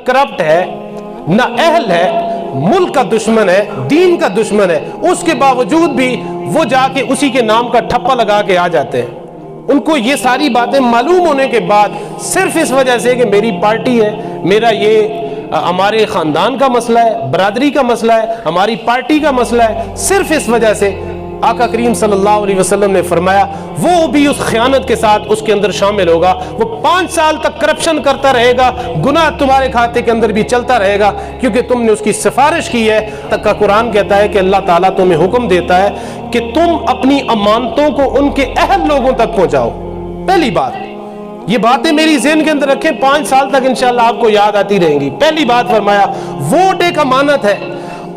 Corrupt ہے، نہ اہل ہے، ملک کا دشمن ہے، دین کا دشمن ہے، اس کے باوجود بھی وہ جا کے اسی کے نام کا ٹھپا لگا کے آ جاتے ہیں۔ ان کو یہ ساری باتیں معلوم ہونے کے بعد صرف اس وجہ سے کہ میری پارٹی ہے، میرا یہ ہمارے خاندان کا مسئلہ ہے، برادری کا مسئلہ ہے، ہماری پارٹی کا مسئلہ ہے، صرف اس وجہ سے آقا کریم صلی اللہ علیہ وسلم نے فرمایا وہ بھی اس خیانت کے ساتھ اس کے اندر شامل ہوگا، وہ 5 سال تک کرپشن کرتا رہے گا، گناہ تمہارے کھاتے کے اندر بھی چلتا رہے گا، کیونکہ تم نے اس کی سفارش کی ہے۔ تک کا قرآن کہتا ہے کہ اللہ تعالیٰ تمہیں حکم دیتا ہے کہ تم اپنی امانتوں کو ان کے اہل لوگوں تک پہنچاؤ۔ پہلی بات، یہ باتیں میری ذہن کے اندر رکھیں، 5 سال تک انشاءاللہ آپ کو یاد آتی رہیں گی۔ پہلی بات فرمایا ووٹ ایک امانت ہے،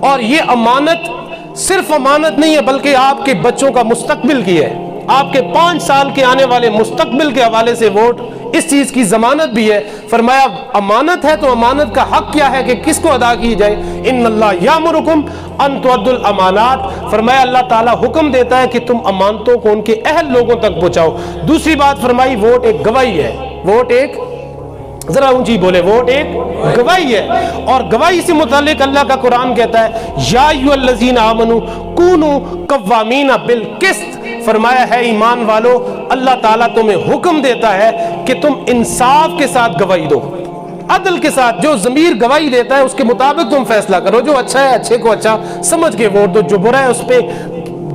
اور یہ امانت صرف امانت نہیں ہے بلکہ آپ کے بچوں کا مستقبل کی ہے، آپ کے 5 سال کے آنے والے مستقبل کے حوالے سے ووٹ اس چیز کی ضمانت بھی ہے۔ فرمایا امانت ہے تو امانت کا حق کیا ہے کہ کس کو ادا کی جائے؟ ان اللہ یامرکم ان تؤدوا الامانات، فرمایا اللہ تعالیٰ حکم دیتا ہے کہ تم امانتوں کو ان کے اہل لوگوں تک پہنچاؤ۔ دوسری بات فرمائی ووٹ ایک گواہی ہے، ووٹ ایک، ذرا اونچی بولے، ووٹ ایک گواہی ہے، اور گواہی سے متعلق اللہ کا قرآن کہتا ہے یا ایھا الذین آمنوا کونوا قوامین بالقسط، فرمایا ہے ایمان والو اللہ تعالیٰ تمہیں حکم دیتا ہے کہ تم انصاف کے ساتھ گواہی دو، عدل کے ساتھ، جو ضمیر گواہی دیتا ہے اس کے مطابق تم فیصلہ کرو، جو اچھا ہے اچھے کو اچھا سمجھ کے ووٹ دو، جو برا ہے اس پہ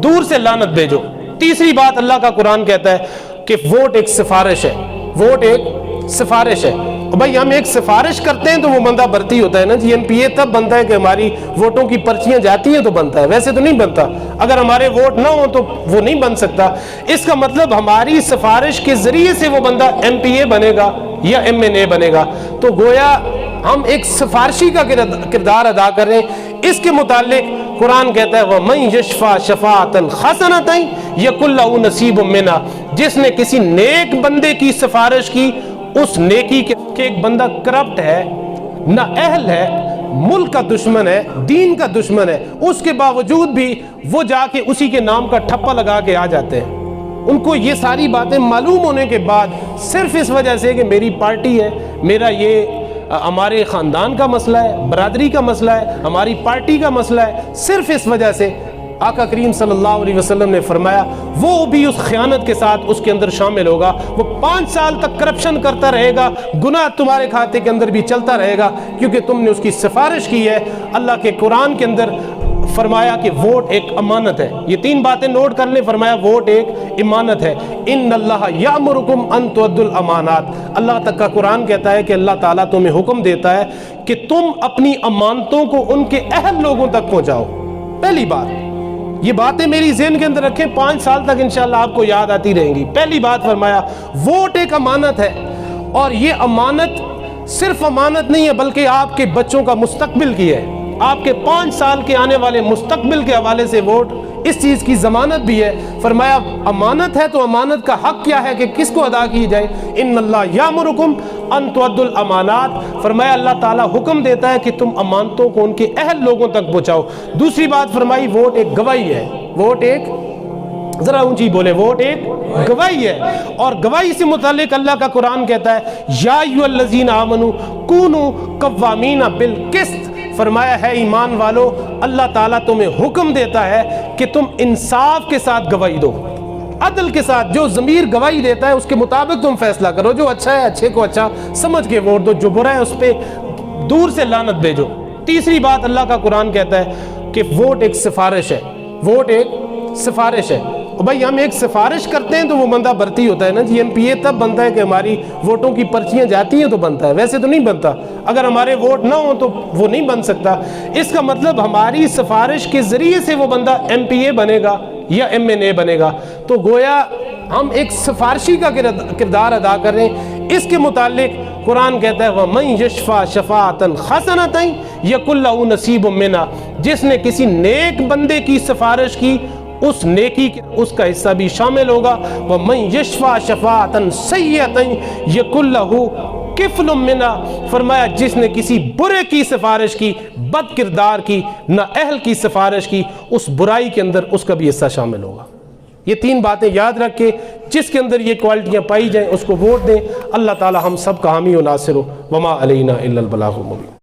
دور سے لعنت بھیجو۔ تیسری بات اللہ کا قرآن کہتا ہے کہ ووٹ ایک سفارش ہے، ووٹ ایک سفارش ہے۔ بھائی ہم ایک سفارش کرتے ہیں تو وہ بندہ بھرتی ہوتا ہے نا جی، MP تب بنتا ہے کہ ہماری ووٹوں کی پرچیاں جاتی ہیں تو بنتا ہے، ویسے تو نہیں بنتا، اگر ہمارے ووٹ نہ ہوں تو وہ نہیں بن سکتا۔ اس کا مطلب ہماری سفارش کے ذریعے سے وہ بندہ MPA بنے گا یا MNA بنے گا، تو گویا ہم ایک سفارشی کا کردار ادا کر رہے ہیں۔ اس کے متعلق قرآن کہتا ہے وَمَن يَشْفَعْ شَفَاعَةً حَسَنَةً يَكُن لَّهُ نَصِيبٌ مِّنْهَا، جس نے کسی نیک بندے کی سفارش کی، اس نیکی کے کہ ایک بندہ کرپٹ ہے، نہ اہل ہے، ملک کا دشمن ہے، دین کا دشمن ہے، اس کے باوجود بھی وہ جا کے اسی کے نام کا ٹھپا لگا کے آ جاتے ہیں۔ ان کو یہ ساری باتیں معلوم ہونے کے بعد صرف اس وجہ سے کہ میری پارٹی ہے، میرا یہ ہمارے خاندان کا مسئلہ ہے، برادری کا مسئلہ ہے، ہماری پارٹی کا مسئلہ ہے، صرف اس وجہ سے آقا کریم صلی اللہ علیہ وسلم نے فرمایا وہ بھی اس خیانت کے ساتھ اس کے اندر شامل ہوگا، وہ 5 سال تک کرپشن کرتا رہے گا، گناہ تمہارے کھاتے کے اندر بھی چلتا رہے گا، کیونکہ تم نے اس کی سفارش کی ہے۔ اللہ کے قرآن کے اندر فرمایا کہ ووٹ ایک امانت ہے، یہ 3 باتیں نوٹ کر لیں، فرمایا ووٹ ایک امانت ہے۔ ان اللہ یامرکم ان تؤدوا الامانات، اللہ تک کا قرآن کہتا ہے کہ اللہ تعالیٰ تمہیں حکم دیتا ہے کہ تم اپنی امانتوں کو ان کے اہل لوگوں تک پہنچاؤ۔ پہلی بات، یہ باتیں میری ذہن کے اندر رکھیں، 5 سال تک انشاءاللہ آپ کو یاد آتی رہیں گی۔ پہلی بات فرمایا ووٹ ایک امانت ہے، اور یہ امانت صرف امانت نہیں ہے بلکہ آپ کے بچوں کا مستقبل کی ہے، آپ کے 5 سال کے آنے والے مستقبل کے حوالے سے ووٹ اس چیز کی ضمانت بھی ہے۔ فرمایا امانت ہے تو امانت کا حق کیا ہے کہ کس کو ادا کی جائے؟ ان اللہ یامرکم ان تؤدوا الامانات، فرمایا اللہ تعالیٰ حکم دیتا ہے کہ تم امانتوں کو ان کے اہل لوگوں تک پہنچاؤ۔ دوسری بات فرمائی ووٹ ایک گواہی ہے، ووٹ ایک، ذرا اونچی بولے، ووٹ ایک گواہی ہے، اور گواہی سے متعلق اللہ کا قرآن کہتا ہے یا ایھا الذین آمنوا کونوا قوامین بالقسط، فرمایا ہے ایمان والو اللہ تعالیٰ تمہیں حکم دیتا ہے کہ تم انصاف کے ساتھ گواہی دو، عدل کے ساتھ، جو ضمیر گواہی دیتا ہے اس کے مطابق تم فیصلہ کرو، جو اچھا ہے اچھے کو اچھا سمجھ کے ووٹ دو، جو برا ہے اس پہ دور سے لعنت بھیجو۔ تیسری بات اللہ کا قرآن کہتا ہے کہ ووٹ ایک سفارش ہے، ووٹ ایک سفارش ہے۔ بھائی ہم ایک سفارش کرتے ہیں تو وہ بندہ بھرتی ہوتا ہے نا جی، MPA تب بنتا ہے کہ ہماری ووٹوں کی پرچیاں جاتی ہیں تو بنتا ہے، ویسے تو نہیں بنتا، اگر ہمارے ووٹ نہ ہوں تو وہ نہیں بن سکتا۔ اس کا مطلب ہماری سفارش کے ذریعے سے وہ بندہ MPA بنے گا یا MNA بنے گا، تو گویا ہم ایک سفارشی کا کردار ادا کر رہے ہیں۔ اس کے متعلق قرآن کہتا ہے وَمَن يَشْفَعْ شَفَاعَةً حَسَنَةً يَكُن لَّهُ نَصِيبٌ مِّنْهَا، جس نے کسی نیک بندے کی سفارش کی اس نیکی کے اس کا حصہ بھی شامل ہوگا۔ وَمَن يَشْفَعْ شَفَاعَةً سَيِّئَةً يَكُن لَّهُ كِفْلٌ مِّنْهَا، فرمایا جس نے کسی برے کی سفارش کی، بد کردار کی، نہ اہل کی سفارش کی، اس برائی کے اندر اس کا بھی حصہ شامل ہوگا۔ یہ 3 باتیں یاد رکھ کے جس کے اندر یہ کوالٹیاں پائی جائیں اس کو ووٹ دیں۔ اللہ تعالی ہم سب کا حامی و ناصر ہو۔ وما علینا الا البلاغ المبین۔